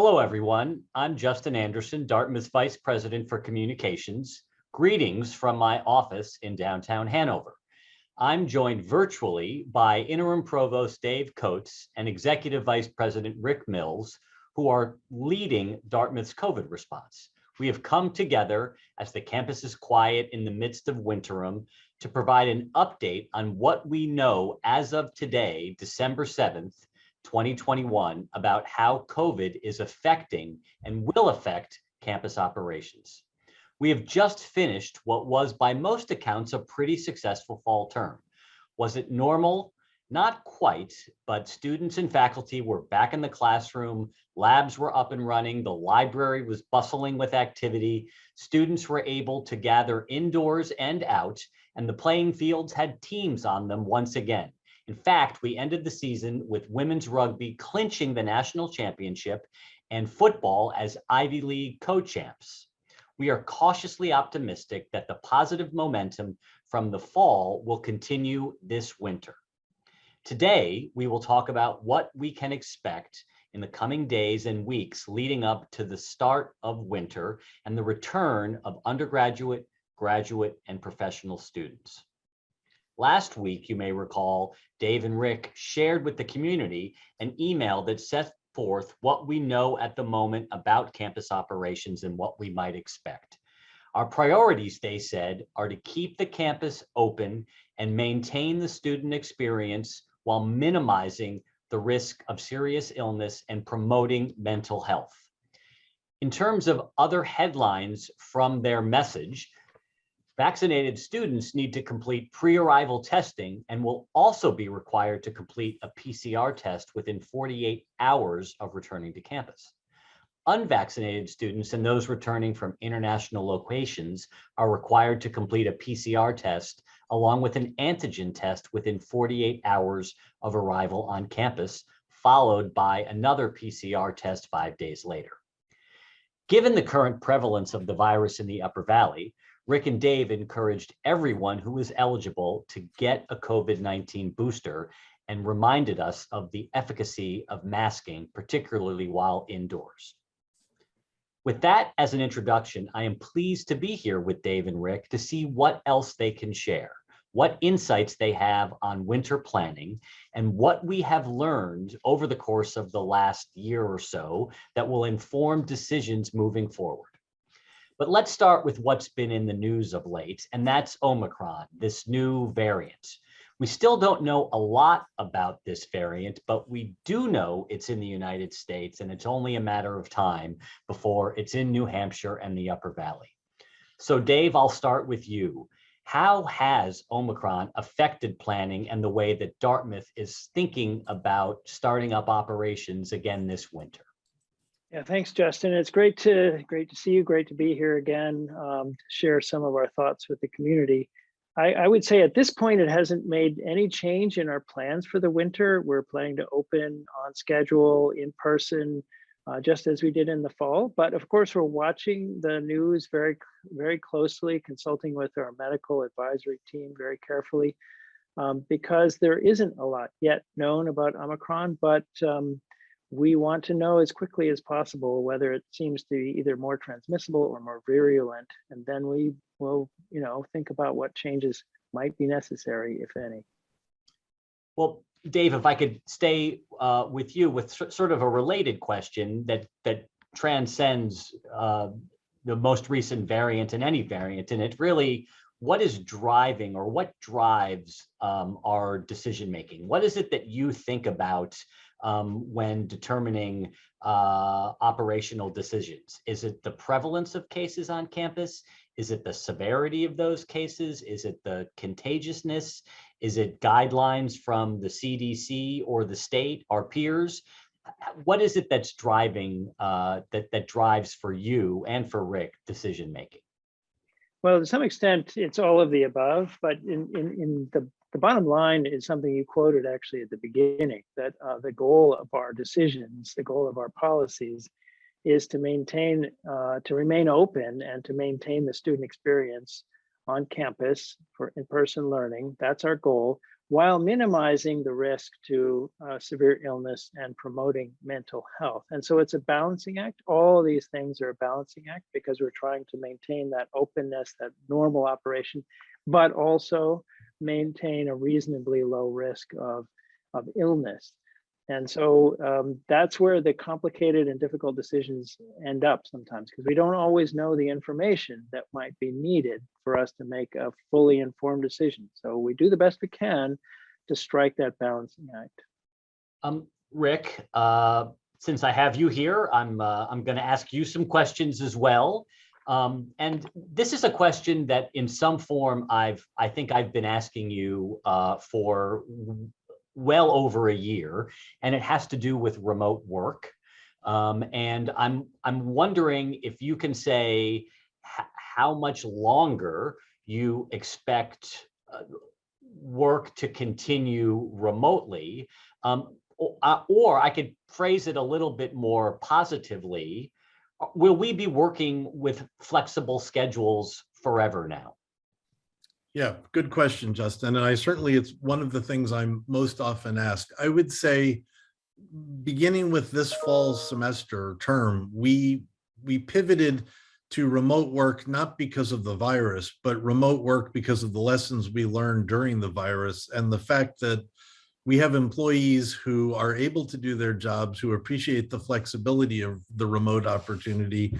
Hello, everyone. I'm Justin Anderson, Dartmouth's Vice President for Communications. Greetings from my office in downtown Hanover. I'm joined virtually by Interim Provost Dave Kotz and Executive Vice President Rick Mills, who are leading Dartmouth's COVID response. We have come together as the campus is quiet in the midst of winterim to provide an update on what we know as of today, December 7th, 2021, about how COVID is affecting and will affect campus operations. We have just finished what was by most accounts a pretty successful fall term. Was it normal? Not quite, but students and faculty were back in the classroom, labs were up and running, the library was bustling with activity, students were able to gather indoors and out, and the playing fields had teams on them once again. In fact, we ended the season with women's rugby clinching the national championship and football as Ivy League co-champs. We are cautiously optimistic that the positive momentum from the fall will continue this winter. Today, we will talk about what we can expect in the coming days and weeks leading up to the start of winter and the return of undergraduate, graduate, and professional students. Last week, you may recall, Dave and Rick shared with the community an email that set forth what we know at the moment about campus operations and what we might expect. Our priorities, they said, are to keep the campus open and maintain the student experience while minimizing the risk of serious illness and promoting mental health. In terms of other headlines from their message, vaccinated students need to complete pre-arrival testing and will also be required to complete a PCR test within 48 hours of returning to campus. Unvaccinated students and those returning from international locations are required to complete a PCR test along with an antigen test within 48 hours of arrival on campus, followed by another PCR test 5 days later. Given the current prevalence of the virus in the Upper Valley, Rick and Dave encouraged everyone who was eligible to get a COVID-19 booster and reminded us of the efficacy of masking, particularly while indoors. With that as an introduction, I am pleased to be here with Dave and Rick to see what else they can share, what insights they have on winter planning, and what we have learned over the course of the last year or so that will inform decisions moving forward. But let's start with what's been in the news of late, and that's Omicron, this new variant. We still don't know a lot about this variant, but we do know it's in the United States, and it's only a matter of time before it's in New Hampshire and the Upper Valley. So Dave, I'll start with you. How has Omicron affected planning and the way that Dartmouth is thinking about starting up operations again this winter? Yeah, thanks, Justin. It's great to see you. Great to be here again to share some of our thoughts with the community. I would say at this point, it hasn't made any change in our plans for the winter. We're planning to open on schedule, in person, just as we did in the fall. But of course, we're watching the news very, very closely, consulting with our medical advisory team very carefully, because there isn't a lot yet known about Omicron, but we want to know as quickly as possible whether it seems to be either more transmissible or more virulent, and then we will, think about what changes might be necessary, if any. Well, Dave, if I could stay with you with sort of a related question that transcends the most recent variant and any variant, and it really, what is driving or what drives our decision making? What is it that you think about when determining operational decisions? Is it the prevalence of cases on campus? Is it the severity of those cases? Is it the contagiousness? Is it guidelines from the CDC or the state, our peers? What is it that's driving, that drives for you and for Rick decision making? Well, to some extent, it's all of the above, but in the bottom line is something you quoted actually at the beginning, that the goal of our decisions, the goal of our policies is to remain open and to maintain the student experience on campus for in-person learning. That's our goal, while minimizing the risk to severe illness and promoting mental health. And so it's a balancing act. All these things are a balancing act because we're trying to maintain that openness, that normal operation, but also maintain a reasonably low risk of illness. And so that's where the complicated and difficult decisions end up sometimes, because we don't always know the information that might be needed for us to make a fully informed decision. So we do the best we can to strike that balancing act. Rick, since I have you here, I'm going to ask you some questions as well. And this is a question that in some form I think I've been asking you for well over a year, and it has to do with remote work. And I'm wondering if you can say how much longer you expect work to continue remotely, or I could phrase it a little bit more positively. Will we be working with flexible schedules forever now? Yeah, good question, Justin. And it's one of the things I'm most often asked. I would say, beginning with this fall semester term, we pivoted to remote work, not because of the virus, but remote work because of the lessons we learned during the virus and the fact that we have employees who are able to do their jobs, who appreciate the flexibility of the remote opportunity.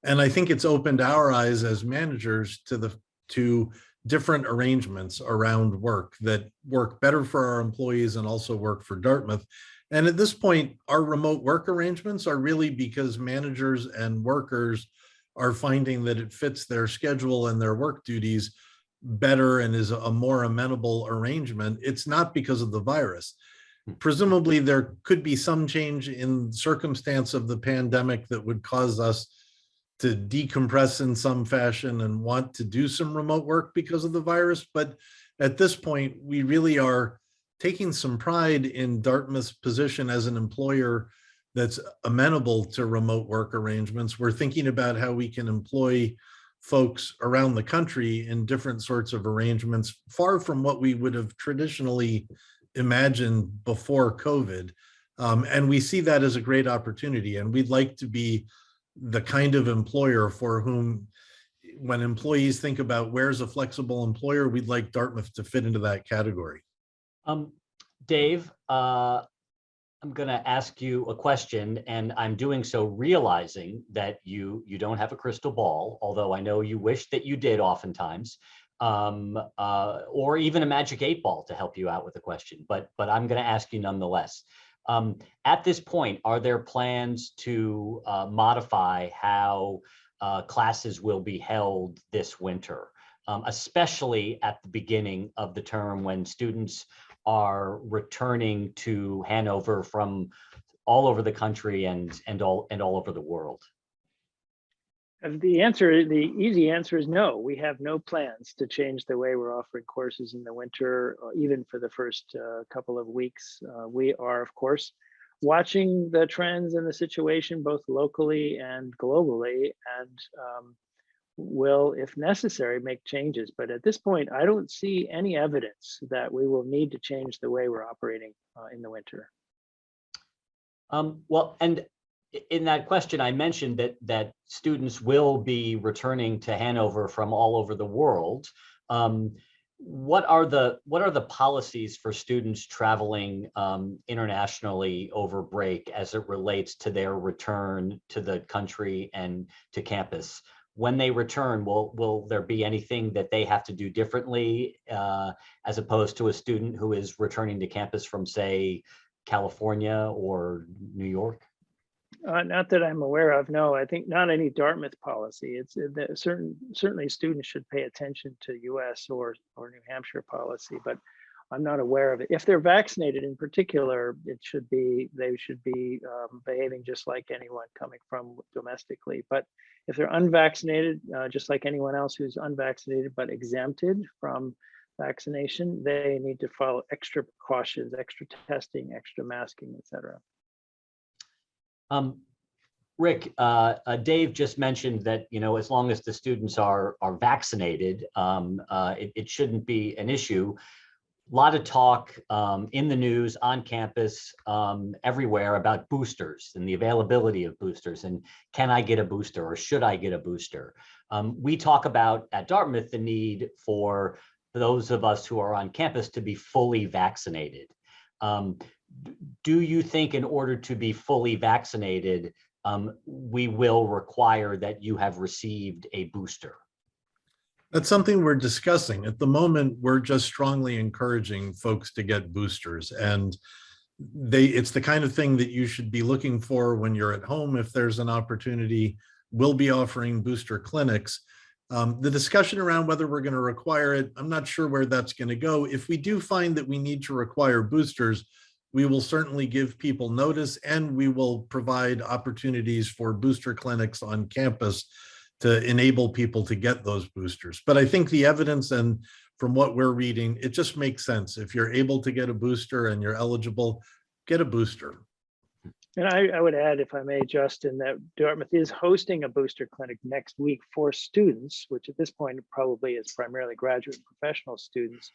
And I think it's opened our eyes as managers to different arrangements around work that work better for our employees and also work for Dartmouth. And at this point, our remote work arrangements are really because managers and workers are finding that it fits their schedule and their work duties better and is a more amenable arrangement. It's not because of the virus. Presumably, there could be some change in circumstance of the pandemic that would cause us to decompress in some fashion and want to do some remote work because of the virus. But at this point, we really are taking some pride in Dartmouth's position as an employer that's amenable to remote work arrangements. We're thinking about how we can employ folks around the country in different sorts of arrangements, far from what we would have traditionally imagined before COVID. And we see that as a great opportunity. And we'd like to be the kind of employer for whom, when employees think about where's a flexible employer, we'd like Dartmouth to fit into that category. Dave, I'm going to ask you a question, and I'm doing so realizing that you don't have a crystal ball, although I know you wish that you did oftentimes, or even a magic 8-ball to help you out with a question. But I'm going to ask you nonetheless. At this point, are there plans to modify how classes will be held this winter, especially at the beginning of the term when students are returning to Hanover from all over the country and all over the world? The easy answer is no. We have no plans to change the way we're offering courses in the winter, or even for the first couple of weeks. We are, of course, watching the trends and the situation both locally and globally, and will, if necessary, make changes. But at this point, I don't see any evidence that we will need to change the way we're operating in the winter. Well, and in that question, I mentioned that students will be returning to Hanover from all over the world. What are the policies for students traveling internationally over break as it relates to their return to the country and to campus? When they return, will there be anything that they have to do differently as opposed to a student who is returning to campus from, say, California or New York? Not that I'm aware of. No, I think not any Dartmouth policy. It's certainly students should pay attention to U.S. or New Hampshire policy, but I'm not aware of it. If they're vaccinated, in particular, they should be behaving just like anyone coming from domestically. But if they're unvaccinated, just like anyone else who's unvaccinated but exempted from vaccination, they need to follow extra precautions, extra testing, extra masking, etc. Rick, Dave just mentioned that, as long as the students are vaccinated, it shouldn't be an issue. lot of talk in the news, on campus, everywhere about boosters and the availability of boosters and can I get a booster or should I get a booster? We talk about at Dartmouth the need for those of us who are on campus to be fully vaccinated. Do you think in order to be fully vaccinated, we will require that you have received a booster? That's something we're discussing. At the moment, we're just strongly encouraging folks to get boosters. And it's the kind of thing that you should be looking for when you're at home. If there's an opportunity, we'll be offering booster clinics. The discussion around whether we're going to require it, I'm not sure where that's going to go. If we do find that we need to require boosters, we will certainly give people notice, and we will provide opportunities for booster clinics on campus to enable people to get those boosters. But I think the evidence, and from what we're reading, it just makes sense. If you're able to get a booster and you're eligible, get a booster. And I would add, if I may, Justin, that Dartmouth is hosting a booster clinic next week for students, which at this point probably is primarily graduate and professional students.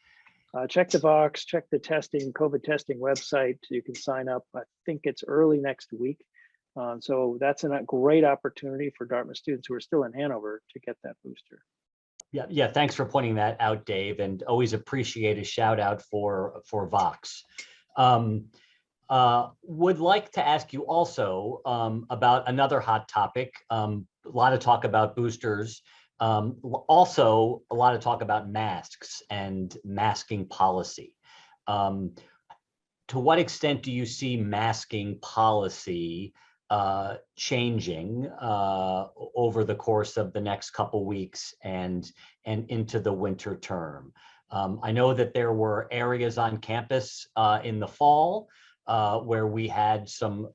Check the box, check the COVID testing website. You can sign up. I think it's early next week. So that's a great opportunity for Dartmouth students who are still in Hanover to get that booster. Yeah. Thanks for pointing that out, Dave, and always appreciate a shout out for Vox. Would like to ask you also about another hot topic. A lot of talk about boosters. Also, a lot of talk about masks and masking policy. To what extent do you see masking policy changing over the course of the next couple weeks and into the winter term? I know that there were areas on campus in the fall where we had some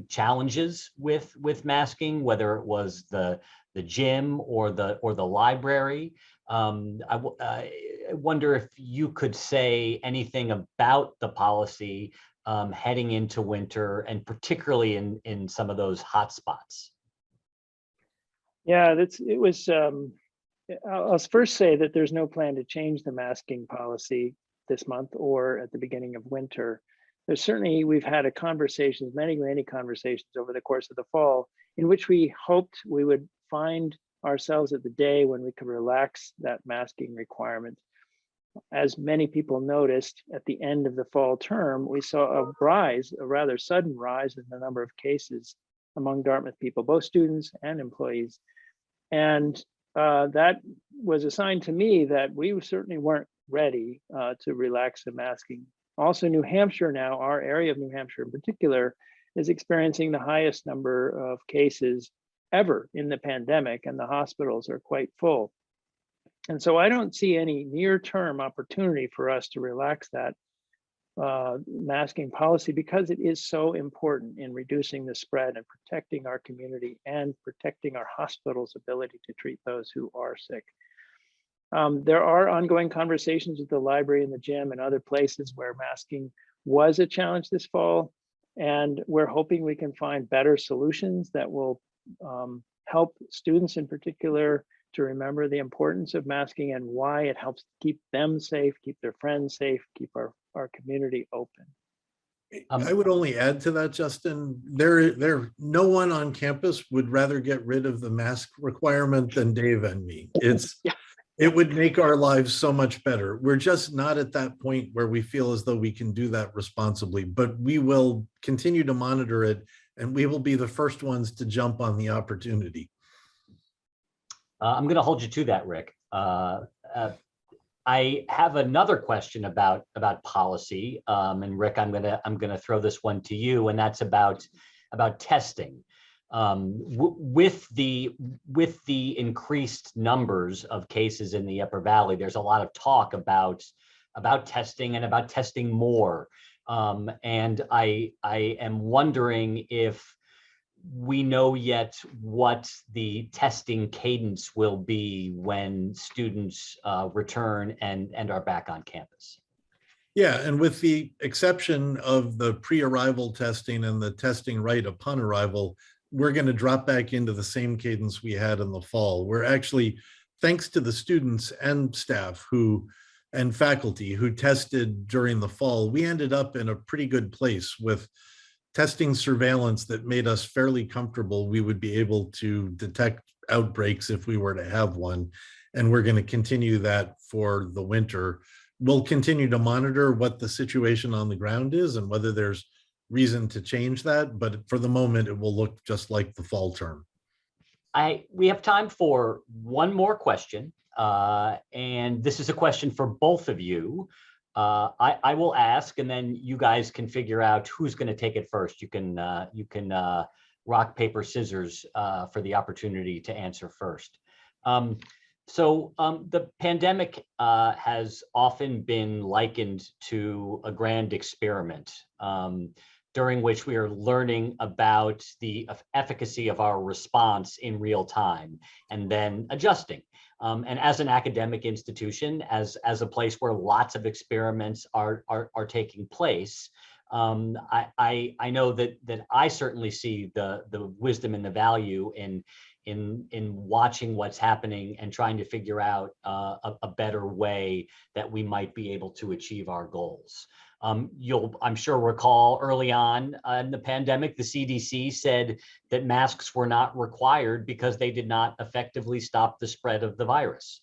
challenges with masking, whether it was the gym or the library. I wonder if you could say anything about the policy heading into winter, and particularly in some of those hot spots. Yeah, I'll first say that there's no plan to change the masking policy this month or at the beginning of winter. We've had many conversations over the course of the fall in which we hoped we would find ourselves at the day when we could relax that masking requirement. As many people noticed, at the end of the fall term, we saw a rather sudden rise in the number of cases among Dartmouth people, both students and employees. And that was a sign to me that we certainly weren't ready to relax the masking. Also, New Hampshire now, our area of New Hampshire in particular, is experiencing the highest number of cases ever in the pandemic, and the hospitals are quite full. And so I don't see any near-term opportunity for us to relax that masking policy, because it is so important in reducing the spread and protecting our community and protecting our hospitals' ability to treat those who are sick. There are ongoing conversations with the library and the gym and other places where masking was a challenge this fall, and we're hoping we can find better solutions that will help students in particular to remember the importance of masking and why it helps keep them safe, keep their friends safe, keep our community open. I would only add to that, Justin, no one on campus would rather get rid of the mask requirement than Dave and me. It would make our lives so much better. We're just not at that point where we feel as though we can do that responsibly, but we will continue to monitor it, and we will be the first ones to jump on the opportunity. I'm going to hold you to that, Rick. I have another question about policy, and Rick, I'm gonna throw this one to you, and that's about testing. With the increased numbers of cases in the Upper Valley, there's a lot of talk about testing and about testing more. And I am wondering if we know yet what the testing cadence will be when students return and are back on campus. Yeah, and with the exception of the pre-arrival testing and the testing right upon arrival, we're going to drop back into the same cadence we had in the fall. We're actually, thanks to the students and staff who and faculty who tested during the fall, we ended up in a pretty good place with testing surveillance that made us fairly comfortable we would be able to detect outbreaks if we were to have one. And we're going to continue that for the winter. We'll continue to monitor what the situation on the ground is and whether there's reason to change that. But for the moment, it will look just like the fall term. We have time for one more question. And this is a question for both of you. I will ask, and then you guys can figure out who's going to take it first. You can rock, paper, scissors for the opportunity to answer first. The pandemic has often been likened to a grand experiment during which we are learning about the efficacy of our response in real time and then adjusting. And as an academic institution, as a place where lots of experiments are taking place, I know that I certainly see the wisdom and the value in watching what's happening and trying to figure out a better way that we might be able to achieve our goals. You'll, I'm sure, recall early on in the pandemic, the CDC said that masks were not required because they did not effectively stop the spread of the virus.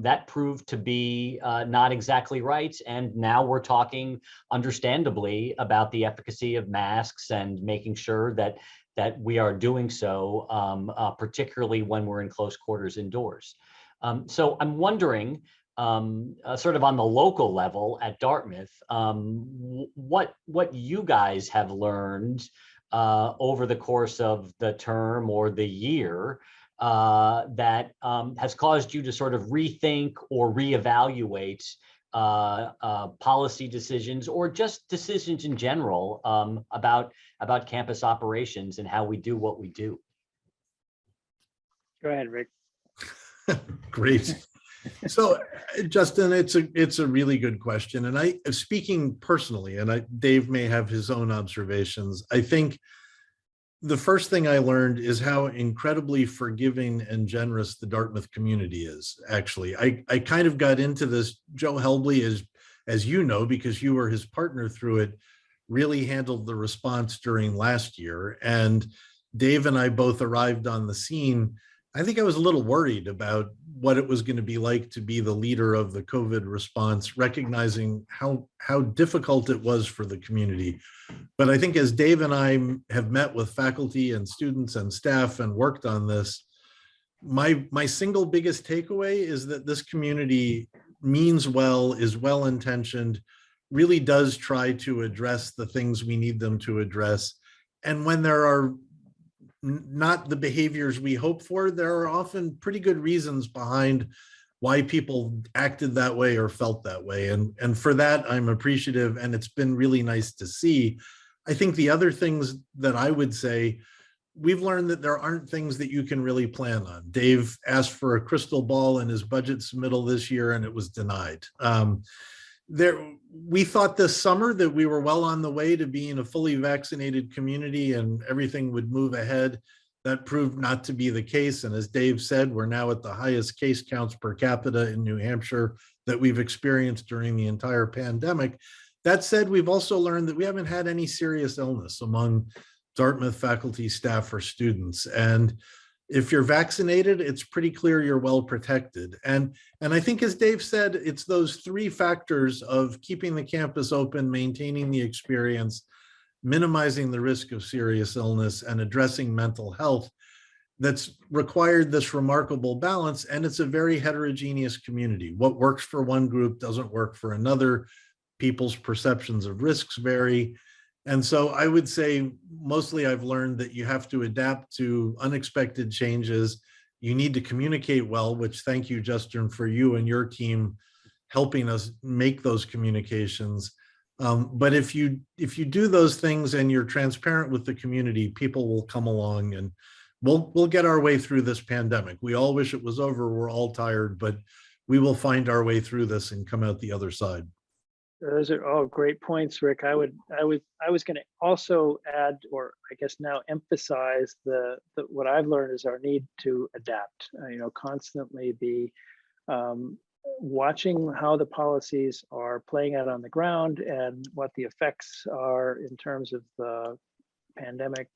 That proved to be not exactly right. And now we're talking, understandably, about the efficacy of masks and making sure that we are doing so, particularly when we're in close quarters indoors. So I'm wondering, sort of on the local level at Dartmouth, what you guys have learned over the course of the term or the year that has caused you to sort of rethink or reevaluate policy decisions or just decisions in general about campus operations and how we do what we do. Go ahead, Rick. Great. So, Justin, it's a really good question. And speaking personally, and Dave may have his own observations, I think the first thing I learned is how incredibly forgiving and generous the Dartmouth community is. Actually, I kind of got into this. Joe Helbley, as you know, because you were his partner through it, really handled the response during last year. And Dave and I both arrived on the scene. I think I was a little worried about what it was going to be like to be the leader of the COVID response, recognizing how difficult it was for the community. But I think as Dave and I have met with faculty and students and staff and worked on this, my single biggest takeaway is that this community means well, is well-intentioned, really does try to address the things we need them to address. And when there are not the behaviors we hope for, there are often pretty good reasons behind why people acted that way or felt that way. And for that, I'm appreciative, and it's been really nice to see. I think the other things that I would say, we've learned that there aren't things that you can really plan on. Dave asked for a crystal ball in his budget submittal this year, and it was denied. We thought this summer that we were well on the way to being a fully vaccinated community and everything would move ahead. That proved not to be the case. And as Dave said, we're now at the highest case counts per capita in New Hampshire that we've experienced during the entire pandemic. That said, we've also learned that we haven't had any serious illness among Dartmouth faculty, staff, or students. And if you're vaccinated, it's pretty clear you're well protected. And I think, as Dave said, it's those three factors of keeping the campus open, maintaining the experience, minimizing the risk of serious illness, and addressing mental health that's required this remarkable balance. And it's a very heterogeneous community. What works for one group doesn't work for another. People's perceptions of risks vary. And so I would say mostly I've learned that you have to adapt to unexpected changes. You need to communicate well, which thank you, Justin, for you and your team helping us make those communications. But if you do those things and you're transparent with the community, people will come along and we'll get our way through this pandemic. We all wish it was over. We're all tired, but we will find our way through this and come out the other side. Those are all great points, Rick. I was going to also add, or I guess now emphasize the what I've learned is our need to adapt. Constantly be watching how the policies are playing out on the ground and what the effects are in terms of the pandemic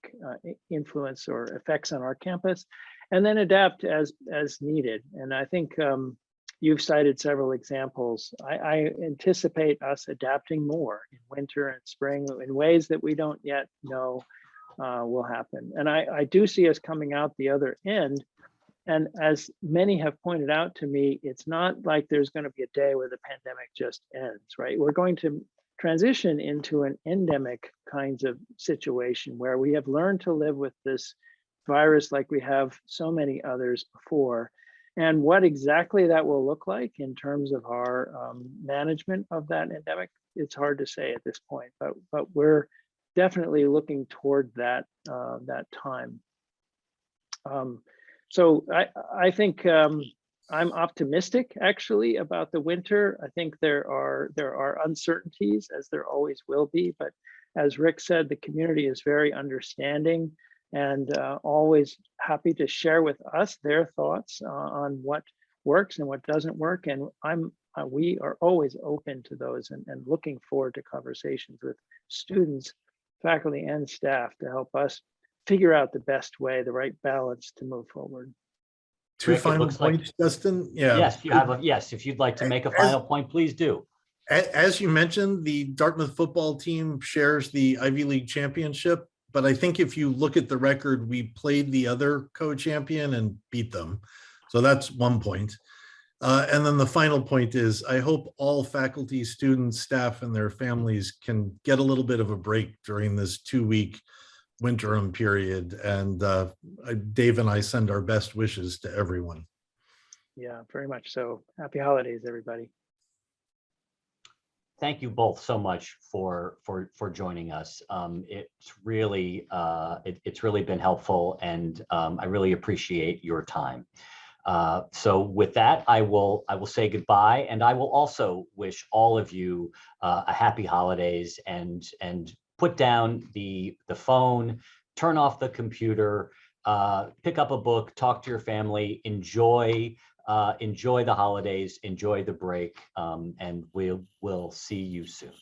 influence or effects on our campus, and then adapt as needed. And I think you've cited several examples. I anticipate us adapting more in winter and spring in ways that we don't yet know will happen. And I do see us coming out the other end. And as many have pointed out to me, it's not like there's going to be a day where the pandemic just ends, right? We're going to transition into an endemic kinds of situation where we have learned to live with this virus like we have so many others before. And what exactly that will look like in terms of our management of that endemic, it's hard to say at this point, but we're definitely looking toward that time. So I think I'm optimistic actually about the winter. I think there are uncertainties, as there always will be, but as Rick said, the community is very understanding and always happy to share with us their thoughts on what works and what doesn't work. And we are always open to those and looking forward to conversations with students, faculty, and staff to help us figure out the best way, the right balance to move forward. Two Rick, final points, Justin. Yeah. Yes, you have yes. If you'd like to make a final point, please do. As you mentioned, the Dartmouth football team shares the Ivy League championship, but I think if you look at the record, we played the other co-champion and beat them. So that's one point. And then the final point is, I hope all faculty, students, staff, and their families can get a little bit of a break during this 2-week winterim period. And Dave and I send our best wishes to everyone. Yeah, very much so. Happy holidays, everybody. Thank you both so much for joining us. It's really been helpful, and I really appreciate your time. So with that, I will say goodbye, and I will also wish all of you a happy holidays, and put down the phone, turn off the computer, pick up a book, talk to your family, enjoy the holidays, enjoy the break, and we'll see you soon.